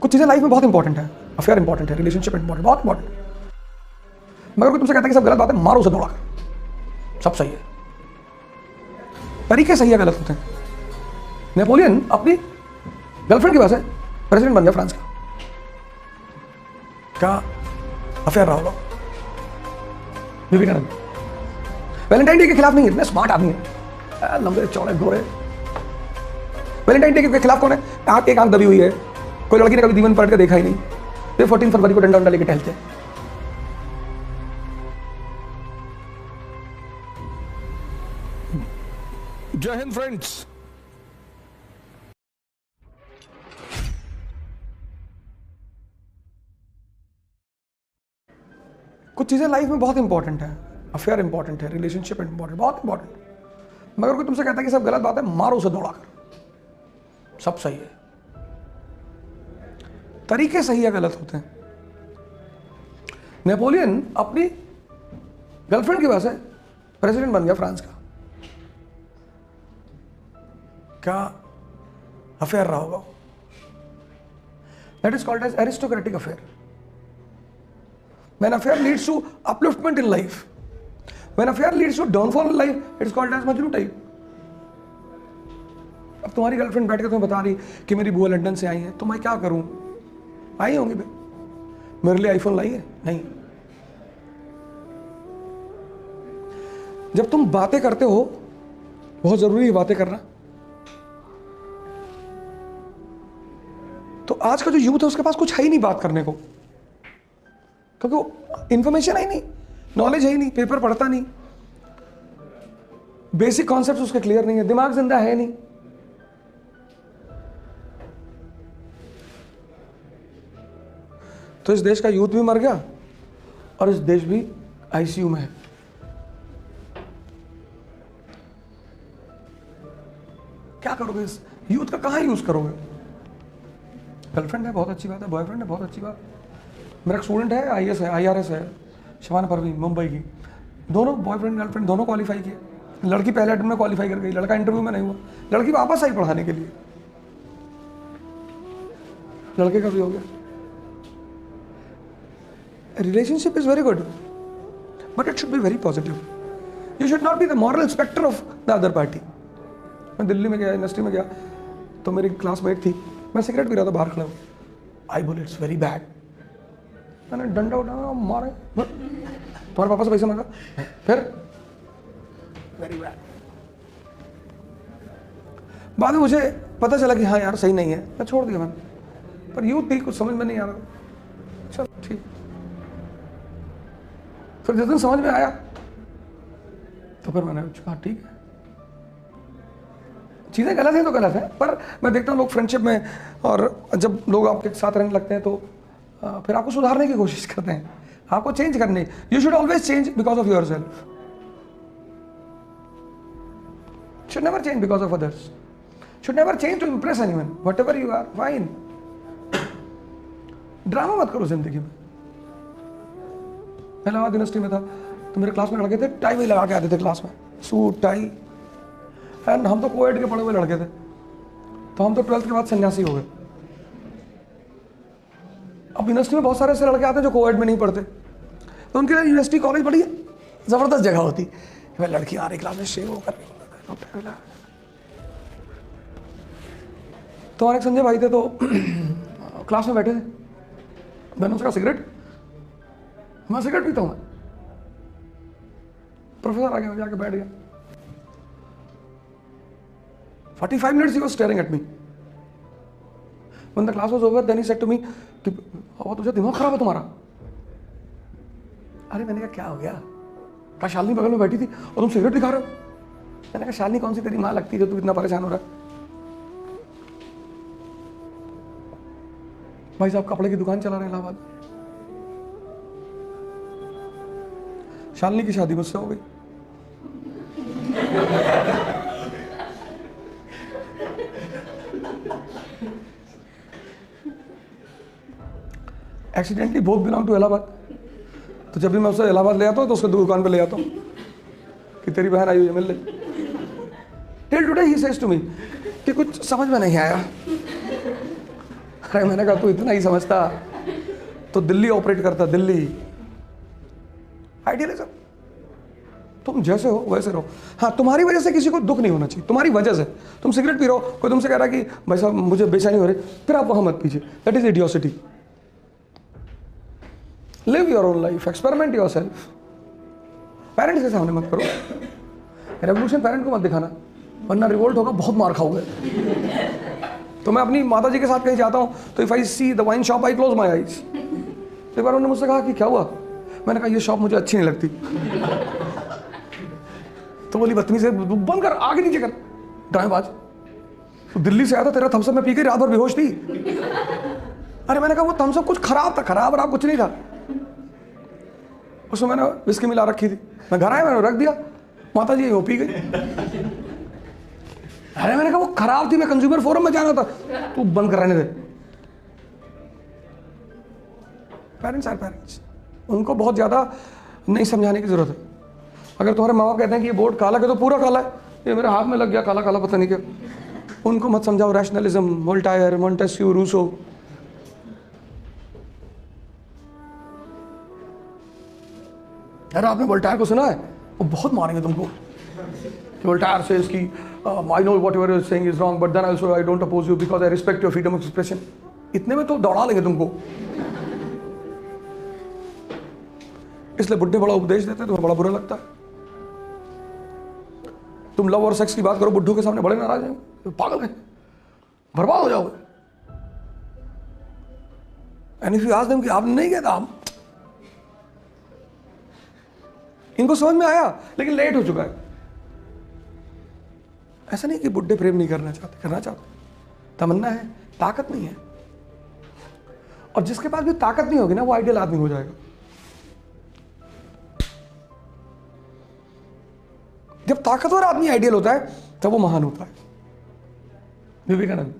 कुछ चीज़ें लाइफ में बहुत इंपॉर्टेंट है, अफेयर इंपॉर्टेंट है, रिलेशनशिप इंपॉर्टेंट, बहुत इंपॉर्टेंट। मगर कोई तुमसे कहता है कि सब गलत बात है, मारो उसे दौड़ा कर, सब सही है। तरीके सही है, गलत होते हैं। नेपोलियन अपनी गर्लफ्रेंड की वजह से प्रेसिडेंट बन गया फ्रांस का। क्या अफेयर रहा होगा? विवेकानंद वैलेंटाइन डे के खिलाफ नहीं है, इतने स्मार्ट आदमी है, लंबे चौड़े गोरे। वैलेंटाइन डे के खिलाफ कौन है? आंख एक आंख दबी हुई है, कोई लड़की ने कभी दीवान पलट के देखा ही नहीं, वे 14 फरवरी को डंडा डंडा लेके टहलते। जय हिंद फ्रेंड्स। कुछ चीज़ें लाइफ में बहुत इंपॉर्टेंट है, अफेयर इंपॉर्टेंट है, रिलेशनशिप इंपॉर्टेंट, बहुत इंपॉर्टेंट। मगर कोई तुमसे कहता है कि सब गलत बात है, मारो उसे दौड़ा कर, सब सही है। तरीके सही है, गलत होते हैं। नेपोलियन अपनी गर्लफ्रेंड की वजह से प्रेसिडेंट बन गया फ्रांस का। क्या अफेयर रहा होगा? That is called as aristocratic affair. When affair leads to upliftment in life, when affair leads to downfall in life, it is called as Majnu type. अब तुम्हारी गर्लफ्रेंड बैठ के तुम्हें बता रही कि मेरी बुआ लंदन से आई है, तो मैं क्या करूं? आई होंगी बे, मेरे लिए आईफोन लाई है? नहीं। जब तुम बातें करते हो, बहुत जरूरी है बातें करना। तो आज का जो यूथ है उसके पास कुछ है ही नहीं बात करने को, क्योंकि इंफॉर्मेशन है ही नहीं, नॉलेज है ही नहीं, पेपर पढ़ता नहीं, बेसिक कॉन्सेप्ट उसके क्लियर नहीं है, दिमाग जिंदा है नहीं। तो इस देश का यूथ भी मर गया और इस देश भी आईसीयू में है। क्या करोगे? इस यूथ का कहां यूज करोगे? गर्लफ्रेंड है, बहुत अच्छी बात है, बॉयफ्रेंड है, बहुत अच्छी बात। मेरा एक स्टूडेंट है, आईएएस है, आईआरएस है, शबाना परवीन, मुंबई की। दोनों बॉयफ्रेंड गर्लफ्रेंड दोनों क्वालिफाई किए। लड़की पहले अटेम्प्ट में क्वालिफाई कर गई, लड़का इंटरव्यू में नहीं हुआ, लड़की वापस आई पढ़ाने के लिए, लड़के का भी हो गया। Relationship is very good, but it should be very positive. You should not be the moral inspector of the other party. मैं दिल्ली में गया, यूनिवर्सिटी में गया, तो मेरी क्लासमेट थी, मैं सिगरेट पी रहा था बाहर खड़ा हूँ। आई बोले इट्स वेरी बैड। मैंने डंडा उठाया, मारे, तुम्हारे पापा से पैसा मांगा, फिर वेरी बैड। बाद में मुझे पता चला कि हाँ यार सही नहीं है, मैं छोड़ दिया मैंने। पर यूथ थी, कुछ समझ में नहीं आ रहा। चल ठीक। फिर जिस दिन समझ में आया तो फिर मैंने कहा ठीक है, चीज़ें गलत हैं तो गलत है। पर मैं देखता हूँ लोग फ्रेंडशिप में, और जब लोग आपके साथ रहने लगते हैं तो फिर आपको सुधारने की कोशिश करते हैं, आपको चेंज करने। You should always change because of your self, should never change because of others, should never change to impress anyone. Whatever you are fine. Drama मत करो जिंदगी में। मैं इलाहाबाद यूनिवर्सिटी में था, तो मेरे क्लास में लड़के थे, टाई भी लगा के आते थे क्लास में, सूट टाई। एंड हम तो कोएड के पढ़े हुए लड़के थे, तो हम तो 12th के बाद सन्यासी हो गए। अब यूनिवर्सिटी में बहुत सारे ऐसे लड़के आते हैं जो कोएड में नहीं पढ़ते, तो उनके लिए यूनिवर्सिटी कॉलेज बड़ी जबरदस्त जगह होती। वह लड़की आ रही क्लास में शेव होकर, तो हमारे संजय भाई थे, तो क्लास में बैठे थे, मैंने उसका सिगरेट, मैं सिगरेट पीता हूँ मैं। प्रोफेसर आ गया, जाके बैठ गया। 45 minutes he was staring at me. When the class was over, then he said to me, तुझे दिमाग खराब है तुम्हारा? अरे मैंने कहा क्या हो गया? क्या शालिनी बगल में बैठी थी और तुम सिगरेट दिखा रहे हो? मैंने कहा शालिनी कौन सी तेरी माँ लगती है जो तू इतना परेशान हो रहा है? भाई साहब कपड़े की दुकान चला रहे हैं इलाहाबाद। शालिनी की शादी मुझसे हो गई। Accidentally both belong to Allahabad. तो जब भी मैं उसे इलाहाबाद ले आता हूँ तो उसको दुकान पे ले आता हूँ कि तेरी बहन आई हुई है, मिल ले। Till today he says to me कि कुछ समझ में नहीं आया। अरे मैंने कहा तू इतना ही समझता तो दिल्ली ऑपरेट करता, दिल्ली। आइडियलिज्म, तुम जैसे हो वैसे रहो। हाँ, तुम्हारी वजह से किसी को दुख नहीं होना चाहिए, तुम्हारी वजह से। तुम सिगरेट पी रहे हो, कोई तुमसे कह रहा है कि भाई साहब मुझे बेचैनी हो रही, फिर आप वहां मत पीजिए। That is इडियोसिटी। Live your own life, experiment your self. Parents के सामने मत करो, रेवोल्यूशन पेरेंट को मत दिखाना, वरना रिवोल्ट होगा, बहुत मार खाओगे। तो मैं अपनी माता जी के साथ कहीं जाता हूँ तो if I see the wine shop I close my eyes. एक बार उन्होंने मुझसे कहा कि क्या हुआ, मैंने कहा ये शॉप मुझे अच्छी नहीं लगती। तो बोली बदतमीज है, बंद कर, आगे नीचे कर, ड्रामेबाज। तो दिल्ली से आया था, तेरा थम्सअप में पी के रात भर बेहोश थी। अरे मैंने कहा वो थम्सअप कुछ खराब था, खराब और कुछ नहीं था, उसमें मैंने विस्की मिला रखी थी। मैं घर आया, मैंने रख दिया, माता जी वो पी गई। अरे मैंने कहा वो खराब थी, मैं कंज्यूमर फोरम में जाना था। तू बंद कराने दे। पेरेंट्स आर पेरेंट्स, उनको बहुत ज़्यादा नहीं समझाने की जरूरत है। अगर तुम्हारे माँ बाप कहते हैं कि ये बोर्ड काला है तो पूरा काला है, ये मेरे हाथ में लग गया काला काला पता नहीं क्या, उनको मत समझाओ। Rationalism, Voltaire, Montesquieu, Rousseau. अरे आपने वोल्टायर को सुना है? वो बहुत मारेंगे तुमको। वोल्टायर से इसकी I know what you are saying is wrong but then also I don't oppose you because I respect your freedom of expression. इतने में तो दौड़ा लेंगे तुमको। इसलिए बुड्ढे बड़ा उपदेश देते हैं, तुम्हें बड़ा बुरा लगता है। तुम लव और सेक्स की बात करो बुड्ढों के सामने, बड़े नाराज हैं, तो पागल हैं, बर्बाद हो जाओगे। And if you ask them कि आपने नहीं किया था, हम इनको समझ में आया लेकिन लेट हो चुका है। ऐसा नहीं कि बुड्ढे प्रेम नहीं करना चाहते, करना चाहते, तमन्ना है, ताकत नहीं है। और जिसके पास भी ताकत नहीं होगी ना, वो आइडियल आदमी हो जाएगा। जब ताकतवर आदमी आइडियल होता है तब वो महान होता है। विवेकानंद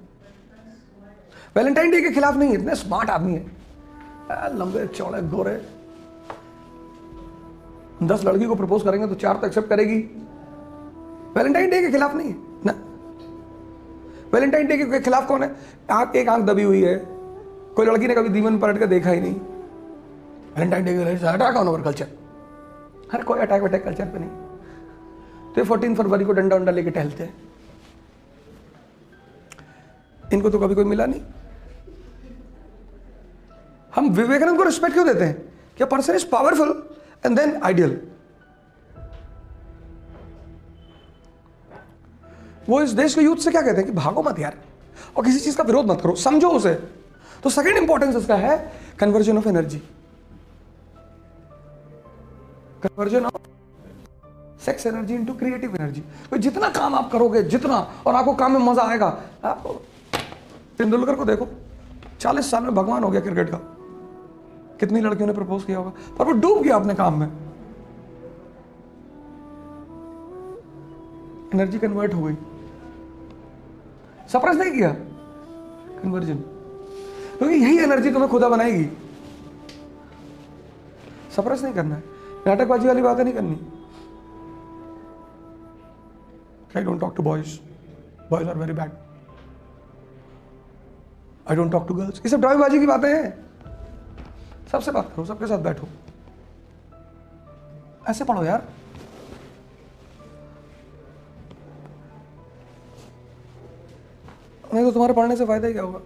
वैलेंटाइन डे के खिलाफ नहीं है, इतने स्मार्ट आदमी है, लंबे चौड़े गोरे। 10 लड़की को प्रपोज करेंगे तो 4 तो एक्सेप्ट करेगी। वैलेंटाइन डे के खिलाफ नहीं है ना। वैलेंटाइन डे के खिलाफ कौन है? एक आंख दबी हुई है, कोई लड़की ने कभी दीवान पलट कर देखा ही नहीं। वैलेंटाइन डे के अटैक ऑन अवर कल्चर। हर कोई अटैक वटैक कल्चर पे नहीं। तो 14 फरवरी को डंडा वंडा लेके टहलते हैं। इनको तो कभी कोई मिला नहीं। हम विवेकानंद को रिस्पेक्ट क्यों देते हैं? कि person is powerful and then ideal. वो इस देश के यूथ से क्या कहते हैं कि भागो मत यार, और किसी चीज का विरोध मत करो, समझो उसे। तो सेकेंड इंपॉर्टेंस इसका है conversion of energy, conversion of sex energy into creative energy. तो जितना काम आप करोगे, जितना, और आपको काम में मजा आएगा। आपको तेंदुलकर को देखो, 40 साल में भगवान हो गया क्रिकेट का। कितनी लड़कियों ने प्रपोज किया होगा, पर वो डूब गया अपने काम में। एनर्जी कन्वर्ट हो गई। सप्रेस नहीं किया, कन्वर्जन। क्योंकि यही एनर्जी तुम्हें खुदा बनाएगी। सप्रेस नहीं करना है, नाटकबाजी वाली बातें नहीं करनी। I don't talk to boys. Boys are very bad. I don't talk to girls. ये सब ड्रामेबाजी की बातें हैं। सबसे बात करो, सबके साथ बैठो, ऐसे पढ़ो यार। नहीं तो तुम्हारे पढ़ने से फायदा ही क्या होगा?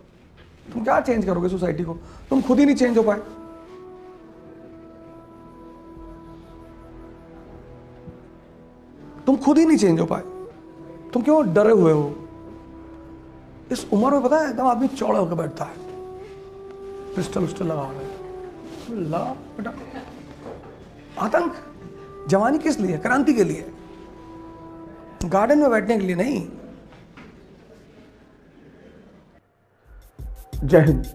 तुम क्या चेंज करोगे सोसाइटी को? तुम खुद ही नहीं चेंज हो पाए। तुम खुद ही नहीं चेंज हो पाए। तुम क्यों डरे हुए हो? इस उम्र में पता है एकदम आदमी चौड़ा होकर बैठता है, पिस्टल उस्टल लगा ला बेटा। आतंक, जवानी किस लिए? क्रांति के लिए, गार्डन में बैठने के लिए नहीं। जय हिंद।